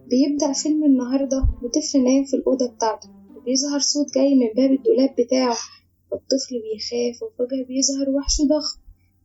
بيبدأ فيلم النهاردة بطفل نايم في الأوضة بتاعته، وبيظهر صوت جاي من باب الدولاب بتاعه. الطفل بيخاف، وفجأة بيظهر وحش ضخم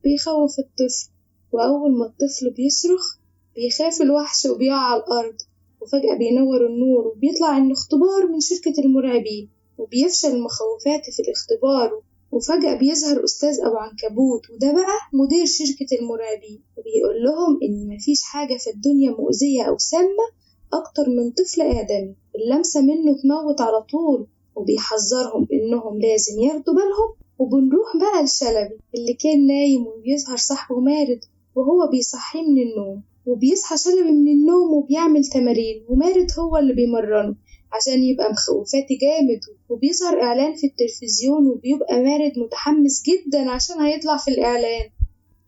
بيخوف الطفل. وأول ما الطفل بيصرخ بيخاف الوحش وبيقع على الأرض. وفجأة بينور النور وبيطلع إنه اختبار من شركة المرعبين، وبيفشل المخوفات في الاختبار. وفجأة بيظهر أستاذ أبو عنكبوت، وده بقى مدير شركة المرعبين، وبيقول لهم إن مفيش حاجة في الدنيا مؤذية أو سامة أكتر من طفل آدمي، اللمسة منه تموت على طول. وبيحذرهم إنهم لازم ياخدوا بالهم. وبنروح بقى لشلبي اللي كان نايم، وبيظهر صاحبه مارد وهو بيصحيه من النوم. وبيصحى شلبي من النوم وبيعمل تمارين، ومارد هو اللي بيمرنه عشان يبقى مخوفاتي جامد. وبيظهر إعلان في التلفزيون، وبيبقى مارد متحمس جدا عشان هيطلع في الإعلان.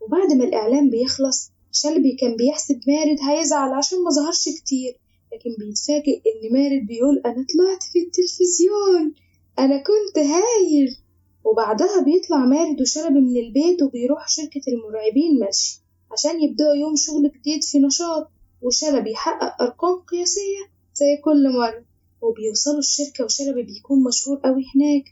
وبعد ما الإعلان بيخلص، شلبي كان بيحسب مارد هيزعل عشان ما ظهرش كتير، لكن بيتفاجئ إن مارد بيقول أنا طلعت في التلفزيون، أنا كنت هايل. وبعدها بيطلع مارد وشلبي من البيت، وبيروح شركة المرعبين مشي عشان يبدأوا يوم شغل جديد في نشاط. وشلبي يحقق أرقام قياسية زي كل مرة. وبيوصلوا الشركة، وشلبي بيكون مشهور قوي هناك.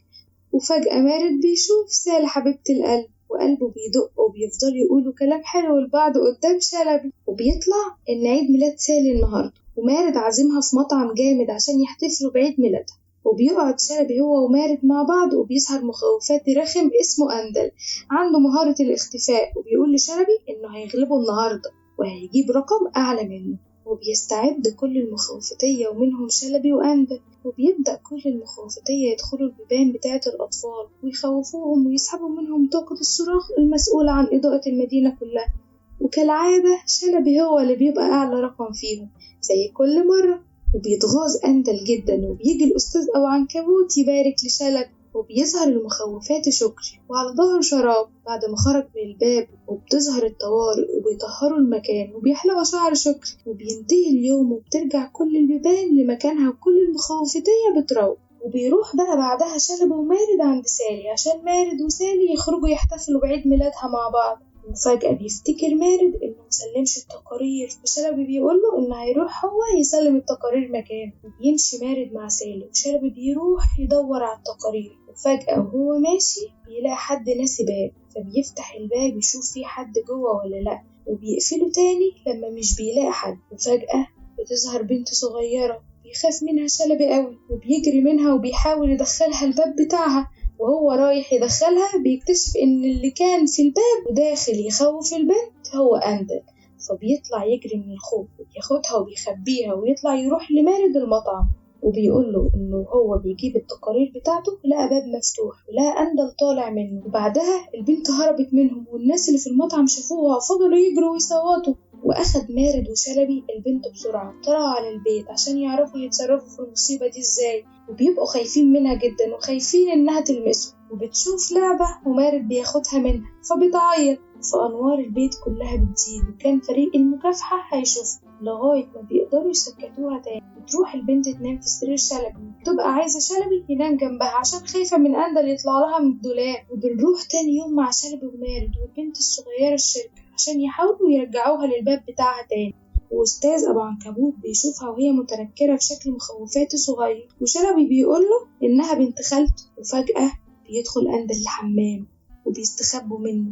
وفجأة مارد بيشوف سالي حبيبة القلب، وقلبه بيدق، وبيفضلوا يقولوا كلام حلو لبعض قدام شلبي. وبيطلع إن عيد ميلاد سالي النهاردة، ومارد عازمها في مطعم جامد عشان يحتفلوا بعيد ميلادها. وبيقعد شلبي هو ومارد مع بعض، وبيظهر مخوفاتي رخم اسمه أندل، عنده مهارة الاختفاء، وبيقول لشلبي إنه هيغلبه النهاردة وهيجيب رقم أعلى منه. وبيستعد كل المخوفتية ومنهم شلبي وأندل، وبيبدأ كل المخوفتية يدخلوا البيبان بتاعة الأطفال ويخوفوهم ويسحبوا منهم طاقة الصراخ المسؤولة عن إضاءة المدينة كلها. وكالعادة شلبي هو اللي بيبقى أعلى رقم فيهم زي كل مرة. وبيتغاظ أندل جدا، وبيجي الأستاذ أبو عنكبوت يبارك لشلبي. وبيظهر المخوفات شكري وعلى ظهره شراب بعد ما خرج من الباب. وبتظهر الطوارئ وبيطهروا المكان وبيحلقوا شعر شكري. وبينتهي اليوم وبترجع كل البيبان لمكانها وكل المخوفتية بتروح. وبيروح بقى بعدها شلبي ومارد عند سالي عشان مارد وسالي يخرجوا يحتفلوا بعيد ميلادها مع بعض. وفجأة بيفتكر مارد إنه مسلمش التقارير، فشلبي بيقوله إنه هيروح هو يسلم التقارير مكانه. وبيمشي مارد مع سالي، وشلبي بيروح يدور على التقارير. وفجأة وهو ماشي بيلاقي حد ناسي باب، فبيفتح الباب يشوف فيه حد جوه ولا لأ، وبيقفله تاني لما مش بيلاقي حد. وفجأة بتظهر بنت صغيرة بيخاف منها شلبي قوي، وبيجري منها وبيحاول يدخلها الباب بتاعها. وهو رايح يدخلها بيكتشف إن اللي كان في الباب وداخل يخوف البنت هو أندل، فبيطلع يجري من الخوف وبياخدها وبيخبيها ويطلع يروح لمارد المطعم. وبيقوله إنه هو بيجيب التقارير بتاعته لقى باب مفتوح ولقى أندل طالع منه. وبعدها البنت هربت منهم، والناس اللي في المطعم شافوها وفضلوا يجروا ويصوتوا. وأخد مارد وشلبي البنت بسرعة وطلعوا على البيت عشان يعرفوا يتصرفوا في المصيبة دي ازاي. وبيبقوا خايفين منها جدا وخايفين انها تلمسه. وبتشوف لعبة ومارد بياخدها منها فبتعيط. فأنوار البيت كلها بتزيد، وكان فريق المكافحة هيشوفها لغاية ما بيقدروا يسكتوها تاني. بتروح البنت تنام في سرير شلبي، بتبقى عايزة شلبي ينام جنبها عشان خايفة من أندل يطلع لها من الدولاب. وبنروح تاني يوم مع شلبي ومارد والبنت الصغيرة الشركة عشان يحاولوا يرجعوها للباب بتاعها تاني. وأستاذ أبو عنكبوت بيشوفها وهي متنكرة في شكل مخوفاتي صغير، وشلبي بيقوله إنها بنت خالته. وفجأة بيدخل أندل الحمام وبيستخبوا منه،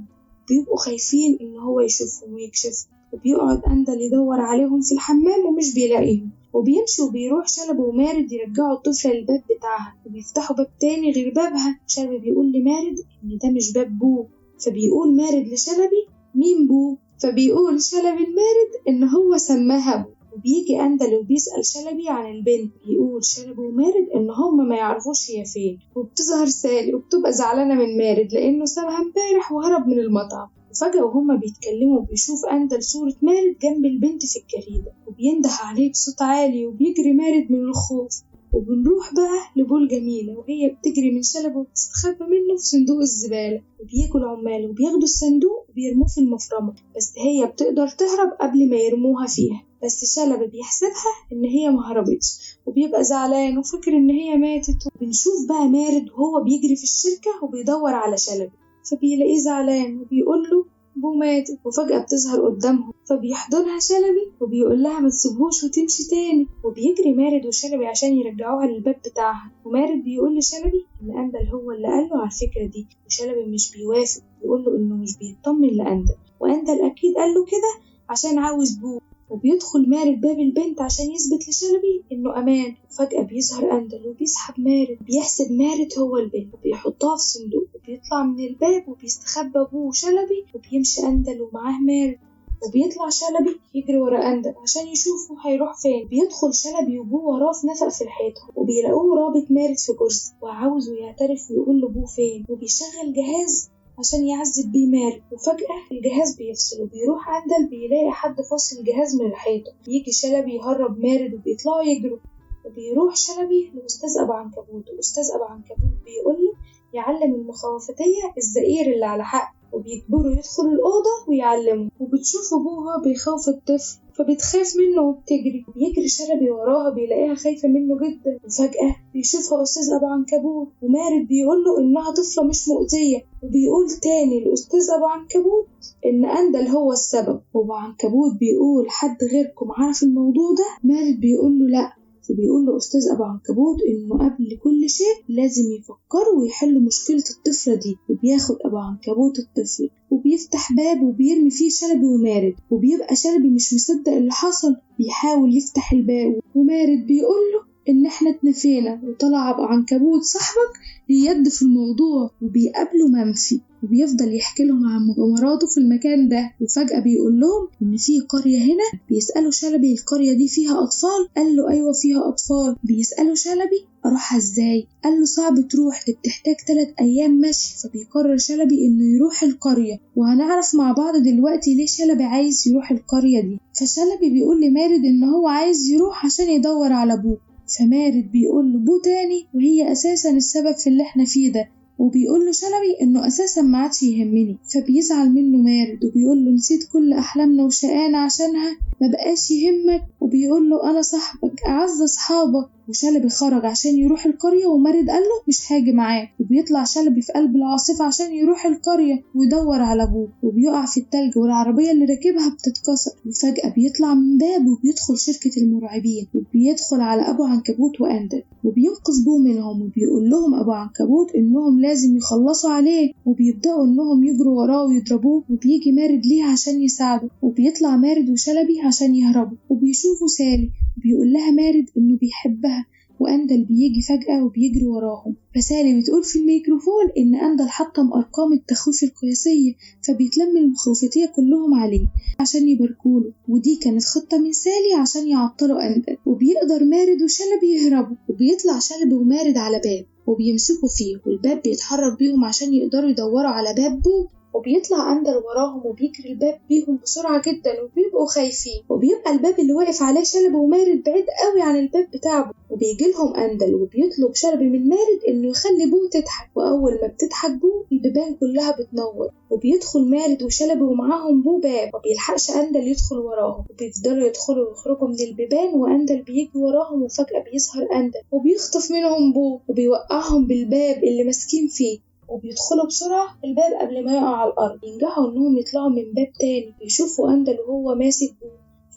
بيبقوا خايفين إن هو يشوفهم ويكشفهم. وبيقعد أندل يدور عليهم في الحمام ومش بيلاقيهم. وبيمشي وبيروح شلبي ومارد يرجعوا الطفلة للباب بتاعها، وبيفتحوا باب تاني غير بابها. شلبي بيقول لمارد إن ده مش باب بو، فبيقول مارد لشلبي مين بو؟ فبيقول شلبي المارد إن هو سماها بو. وبيجي أندل وبيسأل شلبي عن البنت، بيقول شلبي ومارد إن هما ما يعرفوش هي فين. وبتظهر سالي وبتبقى زعلانة من مارد لأنه سابها امبارح وهرب من المطعم. وفجأة وهما بيتكلموا بيشوف أندل صورة مارد جنب البنت في الجريدة، وبينده عليه بصوت عالي، وبيجري مارد من الخوف. وبنروح بقى لبول جميلة وهي بتجري من شلبي وبتستخبى منه في صندوق الزبالة. وبيجوا العمال وبياخدوا الصندوق وبيرموه في المفرمة، بس هي بتقدر تهرب قبل ما يرموها فيها. بس شلبي بيحسبها إن هي مهربتش وبيبقى زعلان وفكر إن هي ماتت. وبنشوف بقى مارد وهو بيجري في الشركة وبيدور على شلبي، فبيلاقيه زعلان وبيقوله بو ماتت. وفجأة بتظهر قدامهم، فبيحضنها شلبي وبيقول لها ما تسيبهوش وتمشي تاني. وبيجري مارد وشلبي عشان يرجعوها للباب بتاعها، ومارد بيقول لشلبي إن أندل هو اللي قاله على الفكرة دي، وشلبي مش بيوافق، بيقول له إنه مش بيطمن لأندل، وأندل أكيد قاله كده عشان عاوز بو. وبيدخل مارد باب البنت عشان يثبت لشلبي إنه أمان. وفجأة بيظهر أندل وبيسحب مارد، بيحسب مارد هو البنت وبيحطها في صندوق، وبيطلع من الباب وبيستخبى أبوه وشلبي، وبيمشي أندل ومعاه مارد. وبيطلع شلبي يجري ورا أندل عشان يشوفه هيروح فين. بيدخل شلبي وبوه وراه في نفق في الحيطة، وبيلاقوه رابط مارد في كرسي وعاوزه يعترف ويقول له بوه فين. وبيشغل جهاز عشان يعذب بيه مارد، وفجأة الجهاز بيفصل وبيروح أندل بيلاقي حد فاصل الجهاز من الحيطة. بيجي شلبي يهرب مارد وبيطلعوا يجروا، وبيروح شلبي لأستاذ أبو عنكبوت، وأستاذ أبو عنكبوت بيقوله يعلم المخاوفتية الزئير اللي على حق، وبيجبره يدخل الأوضة ويعلمه. وبتشوف أبوه وهو بيخوف الطفل، فبتخاف منه وبتجري. بيجري شلبي وراها بيلاقيها خايفة منه جدا. وفجأة بيشوفها أستاذ أبو عنكبوت، ومارد بيقوله إنها طفلة مش مؤذية، وبيقول تاني لأستاذ أبو عنكبوت إن أندل هو السبب. وأبو عنكبوت بيقول حد غيركم عارف الموضوع ده؟ مارد بيقوله لأ. فبيقول له أستاذ أبو عنكبوت إنه قبل كل شيء لازم يفكروا ويحلوا مشكلة الطفلة دي. وبياخد أبو عنكبوت الطفل وبيفتح باب وبيرمي فيه شلبي ومارد، وبيبقى شلبي مش مصدق اللي حصل، بيحاول يفتح الباب، ومارد بيقول له إن إحنا اتنفينا وطلع أبو عنكبوت صاحبك ليد في الموضوع. وبيقابله منفي وبيفضل يحكي لهم عن مغامراته في المكان ده. وفجأة بيقول لهم إن في قرية هنا. بيسألوا شلبي القرية دي فيها أطفال؟ قال له أيوة فيها أطفال. بيسألوا شلبي أروحها إزاي؟ قال له صعب تروح، دي بتحتاج 3 أيام مشي. فبيقرر شلبي إنه يروح القرية، وهنعرف مع بعض دلوقتي ليه شلبي عايز يروح القرية دي. فشلبي بيقول لمارد إن هو عايز يروح عشان يدور على أبوه. فمارد بيقول له بو تاني، وهي أساسا السبب في اللي احنا فيه ده. وبيقول له شلبي إنه أساسا ما عادش يهمني. فبيزعل منه مارد وبيقول له نسيت كل أحلامنا وشقانا عشانها، ما بقاش يهمك. وبيقول له أنا صاحبك أعز أصحابك. وشلبي خرج عشان يروح القرية، ومارد قال له مش هاجي معاه. وبيطلع شلبي في قلب العاصفة عشان يروح القرية ويدور على أبوه، وبيقع في التلج والعربية اللي راكبها بتتكسر. وفجأة بيطلع من باب وبيدخل شركة المرعبين، وبيدخل على أبو عنكبوت وأندل وبينقذ بوه منهم. وبيقول لهم أبو عنكبوت إنهم لازم يخلصوا عليه، وبيبدأوا إنهم يجروا وراه ويضربوه. وبيجي مارد ليه عشان يساعده، وبيطلع مارد وشلبي عشان يهربوا. وبيشوفوا سالي وبيقول لها مارد إنه بيحبها، وأندل بيجي فجأة وبيجري وراهم. فسالي بتقول في الميكروفون إن أندل حطم أرقام التخويف القياسية، فبيتلم المخوفتية كلهم عليه عشان يباركوله. ودي كانت خطة من سالي عشان يعطلوا أندل. وبيقدر مارد وشلبي يهربوا، وبيطلع شلبي ومارد على باب وبيمسكوا فيه، والباب بيتحرك بيهم عشان يقدروا يدوروا على باب بو. وبيطلع أندل وراهم وبيجري الباب بيهم بسرعة جدا، وبيبقوا خايفين. وبيبقى الباب اللي واقف عليه شلبي ومارد بعيد قوي عن الباب بتاعه. وبيجيلهم أندل وبيطلب شلبي من مارد إنه يخلي بو تضحك، وأول ما بتضحك بو البيبان كلها بتنور. وبيدخل مارد وشلبي ومعاهم بو باب، وبيلحقش أندل يدخل وراهم، وبيفضلوا يدخلوا ويخرجوا من البيبان وأندل بيجي وراهم. وفجأة بيظهر أندل وبيخطف منهم بو وبيوقعهم بالباب اللي ماسكين فيه، وبيدخلوا بسرعة الباب قبل ما يقع على الأرض. ينجحوا إنهم يطلعوا من باب تاني. بيشوفوا أندل وهو ماسك بو،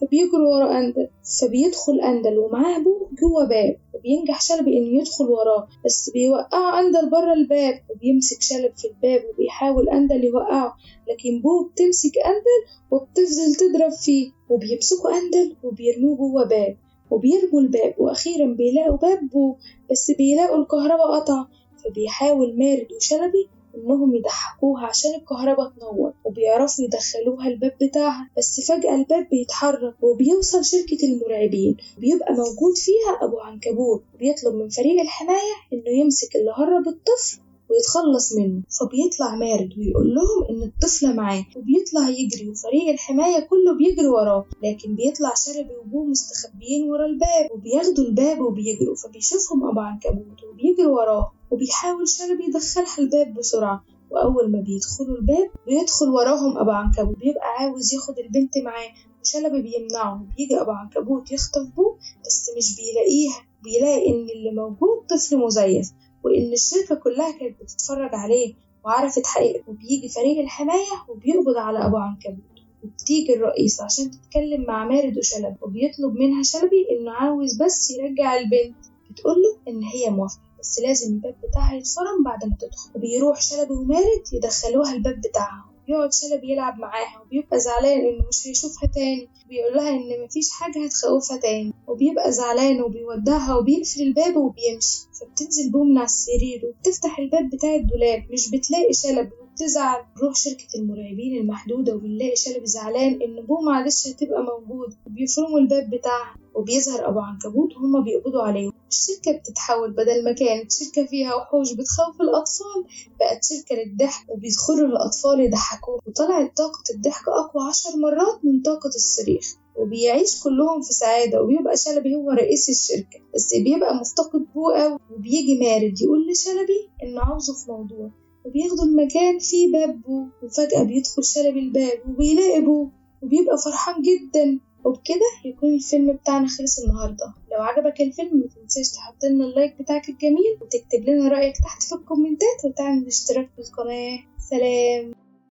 فبيجروا ورا أندل. فبيدخل أندل ومعاه بو جوه باب، وبينجح شلبي إنه يدخل وراه، بس بيوقع أندل بره الباب. وبيمسك شلبي في الباب وبيحاول أندل يوقعه، لكن بو بتمسك أندل وبتفضل تضرب فيه. وبيمسكوا أندل وبيرموه جوه باب، وبيرموا الباب، وأخيرا بيلاقوا باب بو، بس بيلاقوا الكهرباء قطع. فبيحاول مارد وشلبي إنهم يضحكوها عشان الكهرباء تنور، وبيعرفوا يدخلوها الباب بتاعها. بس فجأة الباب بيتحرك وبيوصل شركة المرعبين، وبيبقى موجود فيها أبو عنكبوت، وبيطلب من فريق الحماية إنه يمسك اللي هرب الطفل ويتخلص منه. فبيطلع مارد ويقول لهم إن الطفلة معاه، وبيطلع يجري وفريق الحماية كله بيجري وراه. لكن بيطلع شلبي وبوه مستخبيين ورا الباب، وبياخدوا الباب وبيجروا. فبيشوفهم أبو عنكبوت وبيجري وراه، وبيحاول شلبي يدخلها الباب بسرعة. وأول ما بيدخلوا الباب بيدخل وراهم أبو عنكبوت، بيبقى عاوز ياخد البنت معاه، وشلبي بيمنعه. بيجي أبو عنكبوت يخطف بوه، بس مش بيلاقيها. بيلاقي إن اللي موجود طفل مزيف، وإن الشركة كلها كانت بتتفرج عليه، وعرفت حقيقته، وبيجي فريق الحماية وبيقبض على أبو عنكبوت. وبتيجي الرئيسة عشان تتكلم مع مارد وشلبي، وبيطلب منها شلبي إنه عاوز بس يرجع البنت. بتقوله إن هي موافقة بس لازم الباب بتاعها يتفرم بعد ما تدخل. وبيروح شلبي ومارد يدخلوها الباب بتاعها، يقعد شلبي يلعب معاها وبيبقى زعلان إنه مش هيشوفها تاني، بيقولها إن مفيش حاجة هتخوفها تاني، وبيبقى زعلان وبيودعها وبيقفل الباب وبيمشي. فبتنزل بوم من على السرير وبتفتح الباب بتاع الدولاب، مش بتلاقي شلبي وبتزعل. بنروح شركة المراقبين المحدودة وبنلاقي شلبي زعلان إن بوم معلش هتبقى موجود، وبيفرموا الباب بتاعها وبيظهر أبو عنكبوت وهما بيقبضوا عليه. الشركة بتتحول بدل ما كانت شركة فيها وحوش بتخوف الأطفال بقت شركة للضحك، وبيدخلوا الأطفال يضحكوه، وطلعت طاقة الضحك أقوى 10 مرات من طاقة الصريخ، وبيعيش كلهم في سعادة. وبيبقى شلبي هو رئيس الشركة بس بيبقى مفتقد بوه قوي. وبيجي مارد يقول لشلبي إنه عاوزه في موضوع، وبياخدوا المكان فيه باب بوه. وفجأة بيدخل شلبي الباب وبيلاقي بوه وبيبقى فرحان جدا. وبكده يكون الفيلم بتاعنا خلص النهاردة. لو عجبك الفيلم متنساش تحط لنا اللايك بتاعك الجميل، وتكتب لنا رأيك تحت في الكومنتات، وتعمل اشتراك في القناة. سلام.